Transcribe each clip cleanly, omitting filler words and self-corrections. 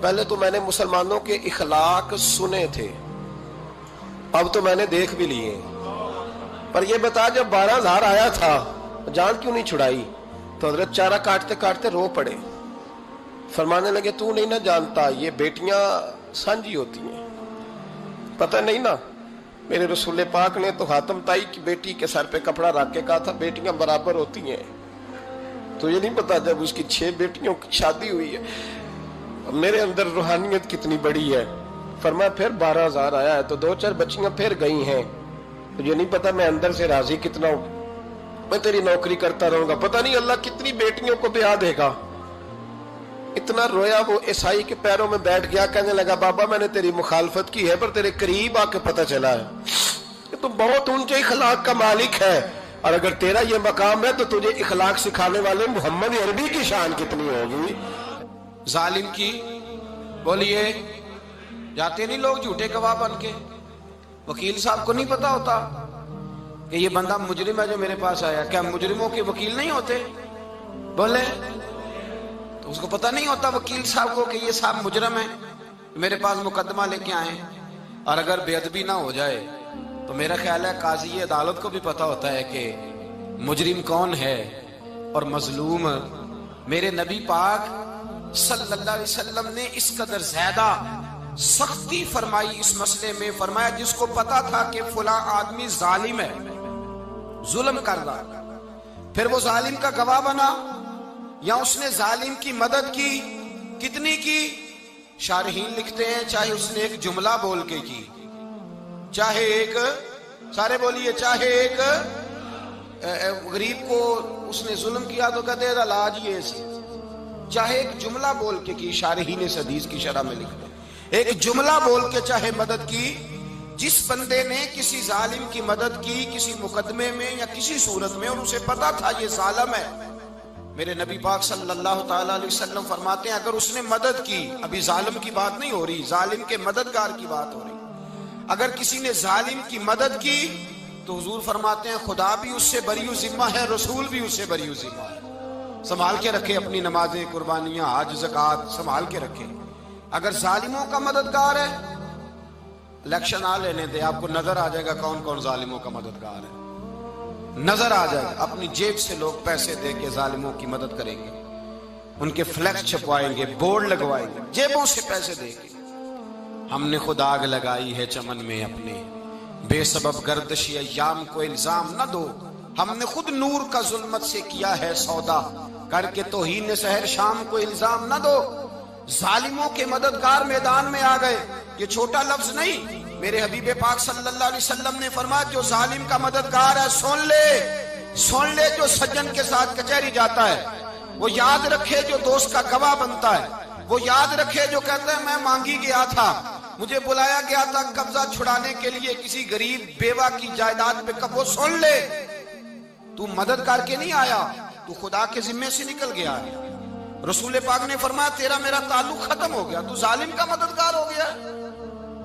پہلے تو میں نے مسلمانوں کے اخلاق سنے تھے، اب تو میں نے دیکھ بھی لیے، پر یہ بتا جب 12,000 آیا تھا جان کیوں نہیں چھڑائی؟ تو حضرت چارہ کاٹتے کاٹتے رو پڑے، فرمانے لگے تو نہیں نہ جانتا یہ بیٹیاں سانجی ہوتی ہیں، پتہ نہیں نا؟ میرے رسول پاک نے تو حاتم تائی کی بیٹی کے سر پہ کپڑا رکھ کے کہا تھا بیٹیاں برابر ہوتی ہیں، تو یہ نہیں پتا جب اس کی 6 بیٹیوں کی شادی ہوئی ہے میرے اندر روحانیت کتنی بڑی ہے۔ فرمایا پھر 12,000 آیا ہے تو 2-4 بچیاں پھر گئی ہیں، تجھے نہیں پتا میں اندر سے راضی کتنا ہوں، میں تیری نوکری کرتا رہوں گا، پتہ نہیں اللہ کتنی بیٹیوں کو بیاہ دے گا۔ اتنا رویا وہ عیسائی کے پیروں میں بیٹھ گیا، کہنے لگا بابا میں نے تیری مخالفت کی ہے پر تیرے قریب آ کے پتہ چلا ہے کہ تو بہت اونچے اخلاق کا مالک ہے، اور اگر تیرا یہ مقام ہے تو تجھے اخلاق سکھانے والے محمد عربی کی شان کتنی ہوگی۔ ظالم کی بولیے جاتے نہیں لوگ جھوٹے گواہ بن کے، وکیل صاحب کو نہیں پتا ہوتا کہ یہ بندہ مجرم ہے جو میرے پاس آیا، کیا مجرموں کے وکیل نہیں ہوتے؟ بولے تو اس کو پتہ نہیں ہوتا وکیل صاحب کو کہ یہ صاحب مجرم ہے، میرے پاس مقدمہ لے کے آئے، اور اگر بے ادبی نہ ہو جائے تو میرا خیال ہے قاضی عدالت کو بھی پتا ہوتا ہے کہ مجرم کون ہے اور مظلوم۔ میرے نبی پاک صلی اللہ علیہ وسلم نے اس قدر زیادہ سختی فرمائی اس مسئلے میں، فرمایا جس کو پتا تھا کہ فلاں آدمی ظالم ہے، ظلم کر رہا، پھر وہ ظالم کا گواہ بنا یا اس نے ظالم کی مدد کی، کتنی کی؟ شارحین لکھتے ہیں چاہے اس نے ایک جملہ بول کے کی، چاہے ایک، سارے بولیے، چاہے ایک غریب کو اس نے ظلم کیا تو کہتے ہیں علاج یہ سی، چاہے ایک جملہ بول کے کی، شارحین اس حدیث کی شرح میں لکھتے ہیں ایک جملہ بول کے چاہے مدد کی، جس بندے نے کسی ظالم کی مدد کی کسی مقدمے میں یا کسی صورت میں اور اسے پتا تھا یہ ظالم ہے، میرے نبی پاک صلی اللہ تعالی علیہ وسلم فرماتے ہیں اگر اس نے مدد کی، ابھی ظالم کی بات نہیں ہو رہی، ظالم کے مددگار کی بات ہو رہی، اگر کسی نے ظالم کی مدد کی تو حضور فرماتے ہیں خدا بھی اس سے بری و ذمہ ہے، رسول بھی اس سے بری و ذمہ ہے۔ سنبھال کے رکھے اپنی نمازیں، قربانیاں، حج، زکوٰۃ سنبھال کے رکھے۔ اگر ظالموں کا مددگار ہے، الیکشن آ لینے دے، آپ کو نظر آ جائے گا کون کون ظالموں کا مددگار ہے، نظر آ جائے گا۔ اپنی جیب سے لوگ پیسے دے کے ظالموں کی مدد کریں گے، ان کے فلیکس چھپوائیں گے، بورڈ لگوائیں گے، جیبوں سے پیسے دے کے۔ ہم نے خود آگ لگائی ہے چمن میں اپنے، بے سبب گردشی ایام کو الزام نہ دو، ہم نے خود نور کا ظلمت سے کیا ہے سودا، کر کے توہین سحر شام کو الزام نہ دو۔ ظالموں کے مددگار میدان میں آ گئے، یہ چھوٹا لفظ نہیں، میرے حبیب پاک صلی اللہ علیہ وسلم نے فرمایا جو ظالم کا مددگار ہے سن لے جو سجن کے ساتھ کچہری جاتا ہے، وہ یاد رکھے جو دوست کا گواہ بنتا ہے، وہ یاد رکھے جو کہتا ہے میں مانگی گیا تھا، مجھے بلایا گیا تھا قبضہ چھڑانے کے لیے کسی غریب بیوہ کی جائیداد پہ، وہ سن لے تو مدد کر کے نہیں آیا، تو خدا کے ذمے سے نکل گیا ہے۔ رسول پاک نے فرمایا تیرا میرا تعلق ختم ہو گیا، تو ظالم کا مددگار ہو گیا،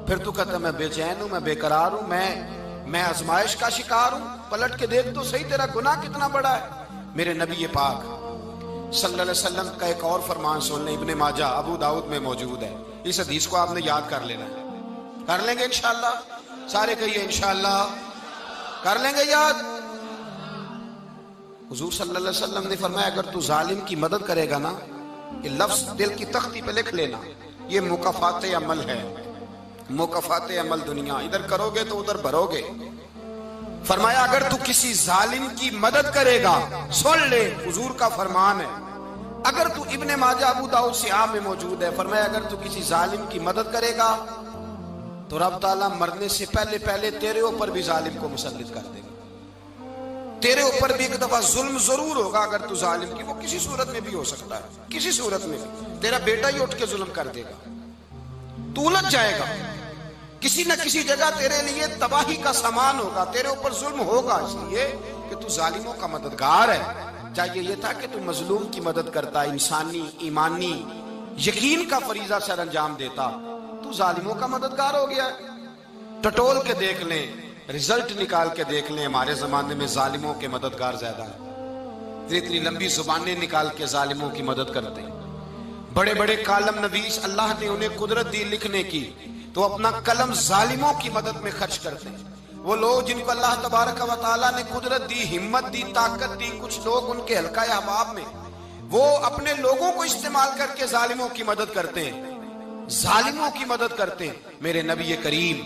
پھر تو کہتا میں بے چین ہوں، میں بے قرار ہوں، میں آزمائش کا شکار ہوں، پلٹ کے دیکھ تو صحیح تیرا گناہ کتنا بڑا ہے۔ میرے نبی پاک صلی اللہ علیہ وسلم کا ایک اور فرمان سن لیں، ابن ماجہ ابو داؤد میں موجود ہے، اس حدیث کو آپ نے یاد کر لینا ہے، کر لیں گے انشاءاللہ، سارے کہیے انشاءاللہ، کر لیں گے یاد۔ حضور صلی اللہ علیہ وسلم نے فرمایا اگر تو ظالم کی مدد کرے گا نا، یہ لفظ دل کی تختی پہ لکھ لینا، یہ مکافات عمل ہے، مکافات عمل دنیا، ادھر کرو گے تو ادھر بھرو گے۔ فرمایا اگر تو کسی ظالم کی مدد کرے گا، سن لے حضور کا فرمان ہے، اگر تو ابن ماجہ ابو داؤد سیاہ میں موجود ہے، فرمایا اگر تو کسی ظالم کی مدد کرے گا تو رب تعالیٰ مرنے سے پہلے تیرے اوپر بھی ظالم کو مسلط کر دے گا، تیرے اوپر بھی ایک دفعہ ظلم ضرور ہوگا اگر تو ظالم کی، وہ کسی صورت میں بھی ہو سکتا ہے، کسی صورت میں بھی تیرا بیٹا ہی اٹھ کے ظلم کر دے گا، تو الجھ جائے گا، کسی نہ کسی جگہ تیرے لیے تباہی کا سامان ہوگا، تیرے اوپر ظلم ہوگا، اس لیے کہ تو ظالموں کا مددگار ہے۔ چاہیے یہ تھا کہ تو مظلوم کی مدد کرتا، انسانی ایمانی یقین کا فریضہ سر انجام دیتا، تو ظالموں کا مددگار ہو گیا۔ ٹٹول کے دیکھ لیں، رزلٹ نکال کے دیکھ لیں، ہمارے زمانے میں ظالموں کے مددگار زیادہ ہیں، اتنی لمبی زبانیں نکال کے ظالموں کی مدد کرتے ہیں، بڑے بڑے کالم نویس اللہ نے انہیں قدرت دی لکھنے کی، تو اپنا قلم ظالموں کی مدد میں خرچ کرتے ہیں۔ وہ لوگ جن کو اللہ تبارک و تعالیٰ نے قدرت دی، ہمت دی، طاقت دی، کچھ لوگ ان کے حلقہ احباب میں، وہ اپنے لوگوں کو استعمال کر کے ظالموں کی مدد کرتے ہیں، ظالموں کی مدد کرتے ہیں۔ میرے نبی کریم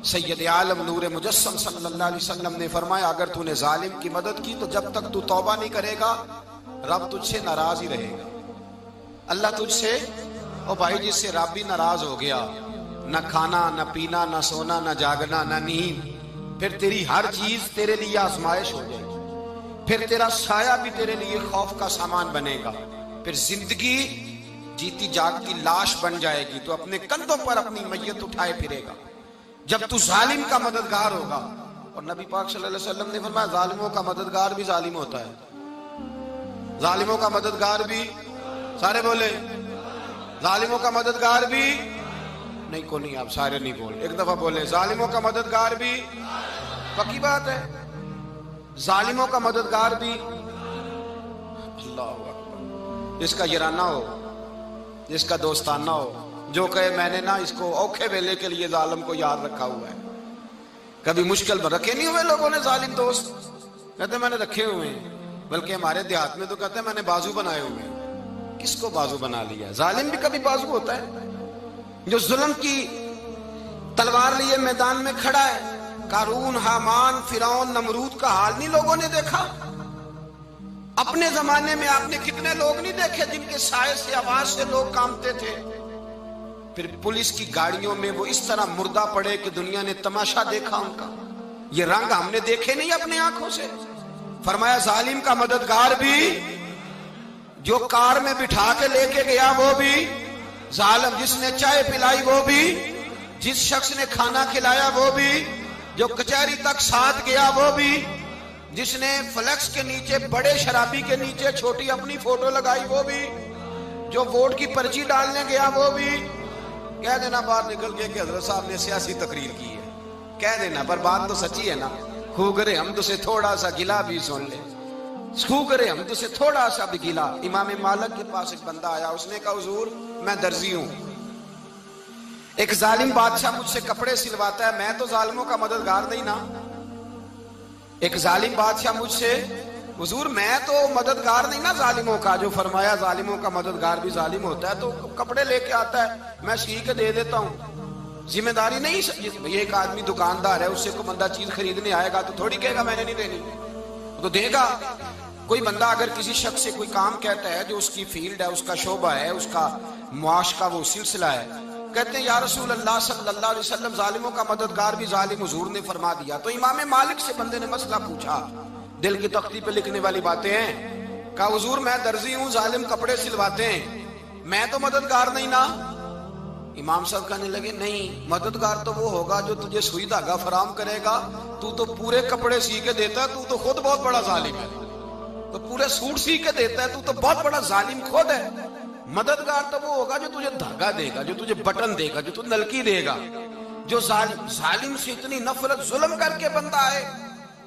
سید عالم نور مجسم صلی اللہ علیہ وسلم نے فرمایا، اگر تو نے ظالم کی مدد کی تو جب تک تو توبہ نہیں کرے گا رب تجھ سے ناراض ہی رہے گا۔ اللہ تجھ سے، او بھائی جس سے رب بھی ناراض ہو گیا، نہ کھانا نہ پینا نہ سونا نہ جاگنا نہ نیند، پھر تیری ہر چیز تیرے لیے آزمائش ہو جائے گی، پھر تیرا سایہ بھی تیرے لیے خوف کا سامان بنے گا، پھر زندگی جیتی جاگتی لاش بن جائے گی، تو اپنے کندھوں پر اپنی میت اٹھائے پھرے گا جب تو ظالم کا مددگار ہوگا۔ اور نبی پاک صلی اللہ علیہ وسلم نے فرمایا ظالموں کا مددگار بھی ظالم ہوتا ہے، ظالموں کا مددگار بھی، سارے بولے ظالموں کا مددگار بھی نہیں، کو نہیں، آپ سارے نہیں بولے، ایک دفعہ بولے ظالموں کا مددگار بھی، پکی بات ہے، ظالموں کا مددگار بھی۔ اللہ اکبر، جس کا یارانہ ہو، جس کا دوستانہ ہو، جو کہے میں نے نا اس کو اوکھے ویلے کے لیے ظالم کو یاد رکھا ہوا ہے۔ کبھی مشکل میں رکھے نہیں ہوئے لوگوں نے ظالم دوست، کہتے میں نے رکھے ہوئے ہیں، بلکہ ہمارے دیہات میں تو کہتے ہیں میں نے بازو بنائے ہوئے ہیں۔ کس کو بازو بنا لیا؟ ظالم بھی کبھی بازو ہوتا ہے، جو ظلم کی تلوار لیے میدان میں کھڑا ہے۔ قارون، حامان، فرعون، نمرود کا حال نہیں لوگوں نے دیکھا؟ اپنے زمانے میں آپ نے کتنے لوگ نہیں دیکھے جن کے سائے سے، آواز سے لوگ کانپتے تھے؟ پھر پولیس کی گاڑیوں میں وہ اس طرح مردہ پڑے کہ دنیا نے تماشا دیکھا ان کا۔ یہ رنگ ہم نے دیکھے نہیں اپنے آنکھوں سے۔ فرمایا ظالم کا مددگار بھی، جو کار میں بٹھا کے لے کے گیا وہ بھی ظالم، جس نے چائے پلائی وہ بھی، جس شخص نے کھانا کھلایا وہ بھی، جو کچہری تک ساتھ گیا وہ بھی، جس نے فلیکس کے نیچے، بڑے شرابی کے نیچے چھوٹی اپنی فوٹو لگائی وہ بھی، جو ووٹ کی پرچی ڈالنے گیا وہ بھی۔ کہہ دینا باہر نکل کے کہ حضرت صاحب نے سیاسی تقریر کی ہے، کہہ دینا، پر بات تو سچی ہے نا۔ خو کرے ہم تو سے تھوڑا سا گلا بھی سن لے، خو کرے ہم تو سے تھوڑا سا بھی گلا۔ امام مالک کے پاس ایک بندہ آیا، اس نے کہا حضور میں درزی ہوں، ایک ظالم بادشاہ مجھ سے کپڑے سلواتا ہے، میں تو ظالموں کا مددگار نہیں نا۔ ایک ظالم بادشاہ مجھ سے، حضور میں تو مددگار نہیں نا ظالموں کا۔ جو فرمایا ظالموں کا مددگار بھی ظالم ہوتا ہے، تو کپڑے لے کے آتا ہے میں سی کے دے دیتا ہوں، ذمہ داری نہیں۔ یہ ایک آدمی دکاندار ہے، اس سے کوئی بندہ چیز خریدنے آئے گا تو تھوڑی کہے گا میں نے نہیں دینی، تو دے گا۔ کوئی بندہ اگر کسی شخص سے کوئی کام کہتا ہے جو اس کی فیلڈ ہے، اس کا شعبہ ہے، اس کا معاش کا وہ سلسلہ ہے، کہتے ہیں یا رسول اللہ صلی اللہ علیہ وسلم ظالموں کا مددگار بھی ظالم، حضور نے فرما دیا۔ تو امام مالک سے بندے نے مسئلہ پوچھا، دل کی تختی پہ لکھنے والی باتیں ہیں، کہا حضور میں درزی ہوں، ظالم کپڑے سلواتے ہیں، میں تو مددگار نہیں نا۔ امام صاحب کہنے لگے نہیں، مددگار تو وہ ہوگا جو تجھے سوئی دھاگا فراہم کرے گا، تو پورے کپڑے سی کے دیتا ہے، تو خود بہت بڑا ظالم ہے، تو پورے سوٹ سی کے دیتا ہے، تو بہت بڑا ظالم خود ہے۔ مددگار تو وہ ہوگا جو تجھے دھاگا دے گا، جو تجھے بٹن دے گا، جو تجھے نلکی دے گا۔ جو ظالم سے اتنی نفرت ظلم کر کے بندہ آئے،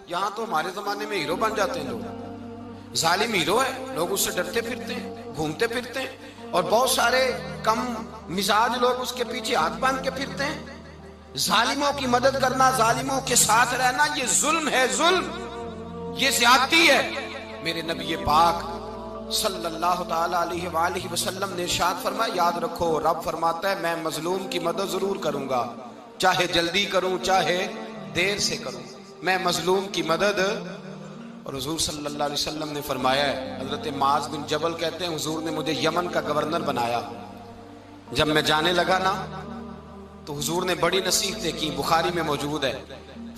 یہاں تو ہمارے زمانے میں ہیرو بن جاتے ہیں لوگ، ظالم ہیرو ہے، لوگ اس سے ڈرتے پھرتے ہیں، گھومتے پھرتے ہیں، اور بہت سارے کم مزاج لوگ اس کے پیچھے ہاتھ باندھ کے پھرتے ہیں۔ ظالموں کی مدد کرنا، ظالموں کے ساتھ رہنا، یہ ظلم ہے، ظلم، یہ زیادتی ہے۔ میرے نبی پاک صلی اللہ تعالی علیہ وآلہ وسلم نے ارشاد فرمایا، یاد رکھو رب فرماتا ہے میں مظلوم کی مدد ضرور کروں گا، چاہے جلدی کروں چاہے دیر سے کروں، میں مظلوم کی مدد۔ اور حضور صلی اللہ علیہ وسلم نے فرمایا ہے، حضرت معاذ بن جبل کہتے ہیں حضور نے مجھے یمن کا گورنر بنایا، جب میں جانے لگا نا تو حضور نے بڑی نصیحتیں کی، بخاری میں موجود ہے،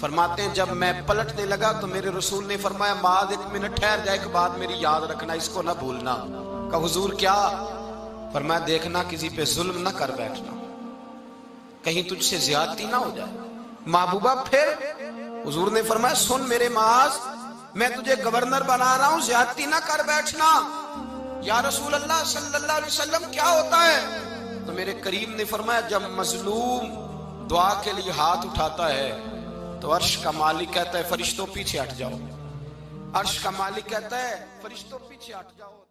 فرماتے ہیں جب میں پلٹنے لگا تو میرے رسول نے فرمایا معاذ ایک منٹ ٹھہر جا، ایک بات میری یاد رکھنا، اس کو نہ بھولنا۔ کہا حضور کیا؟ فرمایا دیکھنا کسی پہ ظلم نہ کر بیٹھنا، کہیں تجھ سے زیادتی نہ ہو جائے۔ محبوبہ پھر حضور نے فرمایا سن میرے معاذ، میں تجھے گورنر بنا رہا ہوں، زیادتی نہ کر بیٹھنا۔ یا رسول اللہ صلی اللہ علیہ وسلم کیا ہوتا ہے؟ تو میرے کریم نے فرمایا جب مظلوم دعا کے لیے ہاتھ اٹھاتا ہے تو عرش کا مالک کہتا ہے فرشتوں پیچھے ہٹ جاؤ، عرش کا مالک کہتا ہے فرشتوں پیچھے ہٹ جاؤ۔